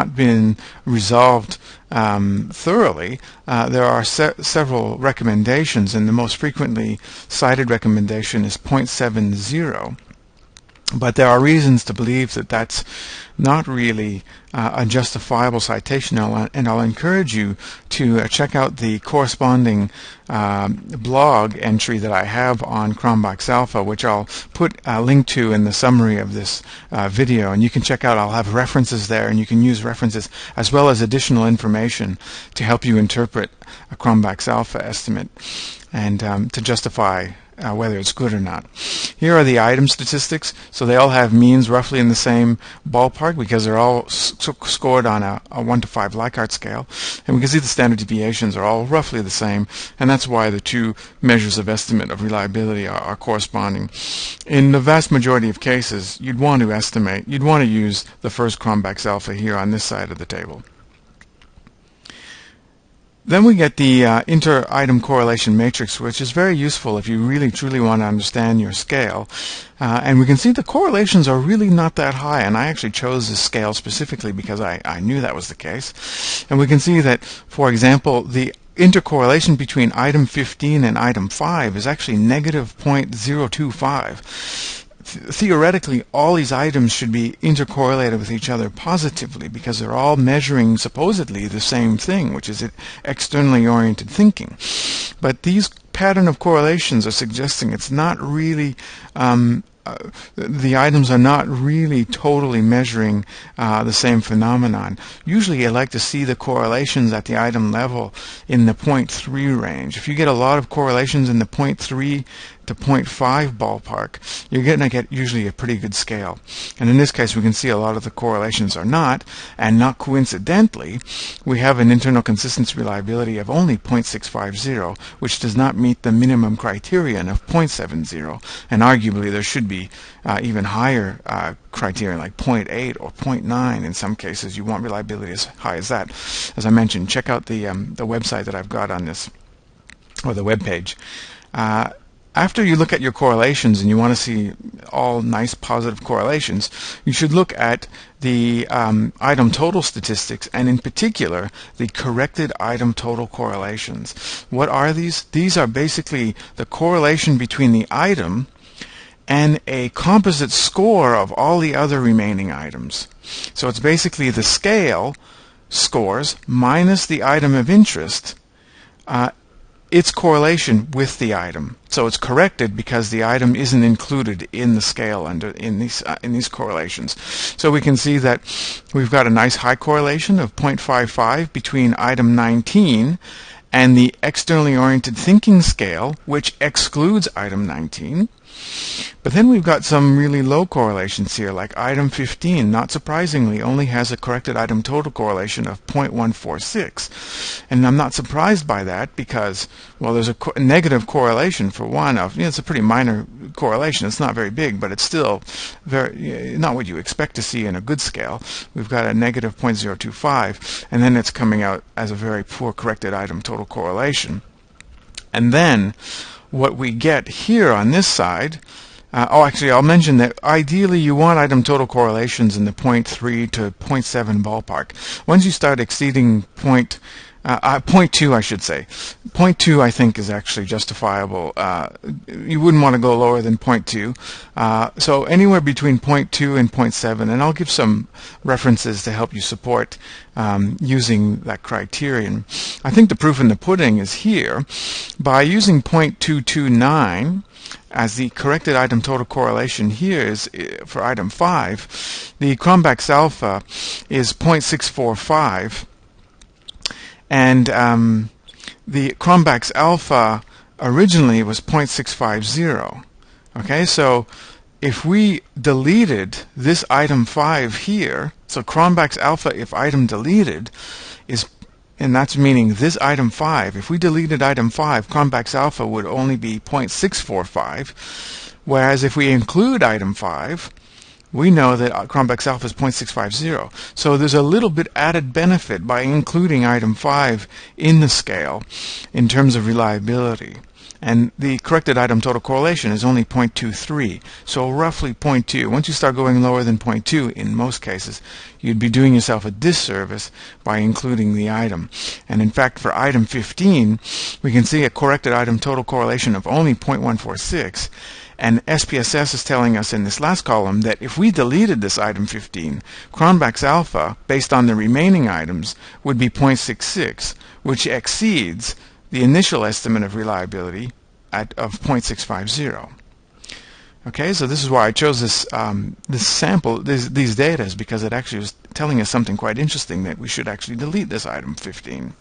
not been resolved thoroughly, there are several recommendations, and the most frequently cited recommendation is 0.70. But there are reasons to believe that that's not really a justifiable citation, and I'll encourage you to check out the corresponding blog entry that I have on Cronbach's alpha, which I'll put a link to in the summary of this video, and you can check out. I'll have references there, and you can use references as well as additional information to help you interpret a Cronbach's alpha estimate and to justify whether it's good or not. Here are the item statistics. So they all have means roughly in the same ballpark because they're all scored on a 1 to 5 Likert scale. And we can see the standard deviations are all roughly the same, and that's why the two measures of estimate of reliability are corresponding. In the vast majority of cases, you'd want to use the first Cronbach's alpha here on this side of the table. Then we get the inter-item correlation matrix, which is very useful if you really truly want to understand your scale. And we can see the correlations are really not that high, and I actually chose this scale specifically because I knew that was the case. And we can see that, for example, the intercorrelation between item 15 and item 5 is actually negative 0.025. Theoretically, all these items should be intercorrelated with each other positively because they're all measuring supposedly the same thing, which is externally oriented thinking. But these pattern of correlations are suggesting it's not really the items are not really totally measuring the same phenomenon. Usually I like to see the correlations at the item level in the 0.3 range. If you get a lot of correlations in the 0.3 to 0.5 ballpark, you're going to get usually a pretty good scale. And in this case, we can see a lot of the correlations are not, and not coincidentally, we have an internal consistency reliability of only 0.650, which does not meet the minimum criterion of 0.70, and arguably there should be even higher criterion like 0.8 or 0.9. In some cases, you want reliability as high as that. As I mentioned, check out the website that I've got on this, or the web page. After you look at your correlations and you want to see all nice positive correlations, you should look at the item total statistics, and in particular the corrected item total correlations. What are these? These are basically the correlation between the item and a composite score of all the other remaining items. So it's basically the scale scores minus the item of interest, its correlation with the item. So it's corrected because the item isn't included in the scale in these correlations. So we can see that we've got a nice high correlation of 0.55 between item 19 and the externally oriented thinking scale, which excludes item 19. But then we've got some really low correlations here, like item 15, not surprisingly, only has a corrected item total correlation of 0.146. And I'm not surprised by that because, well, there's a negative correlation for one of, it's a pretty minor correlation. It's not very big, but it's still not what you expect to see in a good scale. We've got a negative 0.025, and then it's coming out as a very poor corrected item total correlation. And then what we get here on this side, actually I'll mention that ideally you want item total correlations in the 0.3 to 0.7 ballpark. Once you start exceeding 0.2, I should say. 0.2 I think is actually justifiable. You wouldn't want to go lower than 0.2. So anywhere between 0.2 and 0.7, and I'll give some references to help you support using that criterion. I think the proof in the pudding is here. By using 0.229 as the corrected item total correlation here is for item 5, the Cronbach's alpha is 0.645. And the Cronbach's alpha originally was 0.650. Okay, so if we deleted this item 5 here, so Cronbach's alpha, if item deleted, is, and that's meaning this item 5, if we deleted item 5, Cronbach's alpha would only be 0.645, whereas if we include item 5, we know that Cronbach's alpha is 0.650. So there's a little bit added benefit by including item 5 in the scale in terms of reliability. And the corrected item total correlation is only 0.23, so roughly 0.2. Once you start going lower than 0.2, in most cases, you'd be doing yourself a disservice by including the item. And in fact, for item 15, we can see a corrected item total correlation of only 0.146. And SPSS is telling us in this last column that if we deleted this item 15, Cronbach's alpha, based on the remaining items, would be 0.66, which exceeds the initial estimate of reliability of 0.650. Okay, so this is why I chose this this sample, these data, is because it actually was telling us something quite interesting, that we should actually delete this item 15.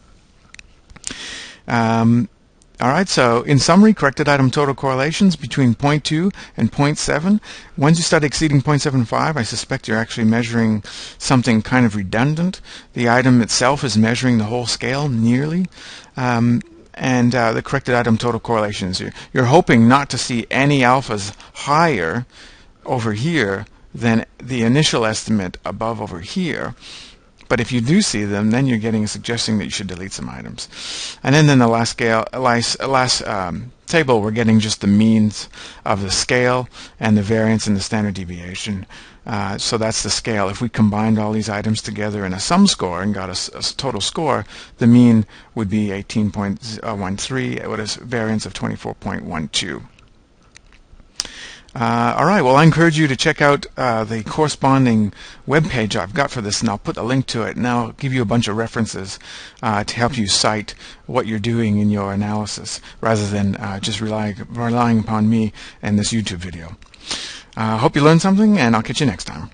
Alright, so in summary, corrected item total correlations between 0.2 and 0.7. Once you start exceeding 0.75, I suspect you're actually measuring something kind of redundant. The item itself is measuring the whole scale nearly. And the corrected item total correlations, you're hoping not to see any alphas higher over here than the initial estimate above over here. But if you do see them, then you're getting a suggestion that you should delete some items. And then in the last table, we're getting just the means of the scale and the variance and the standard deviation. So that's the scale. If we combined all these items together in a sum score and got a total score, the mean would be 18.13 with a variance of 24.12. Alright, well, I encourage you to check out the corresponding web page I've got for this, and I'll put a link to it, and I'll give you a bunch of references to help you cite what you're doing in your analysis, rather than just relying upon me and this YouTube video. Hope you learned something, and I'll catch you next time.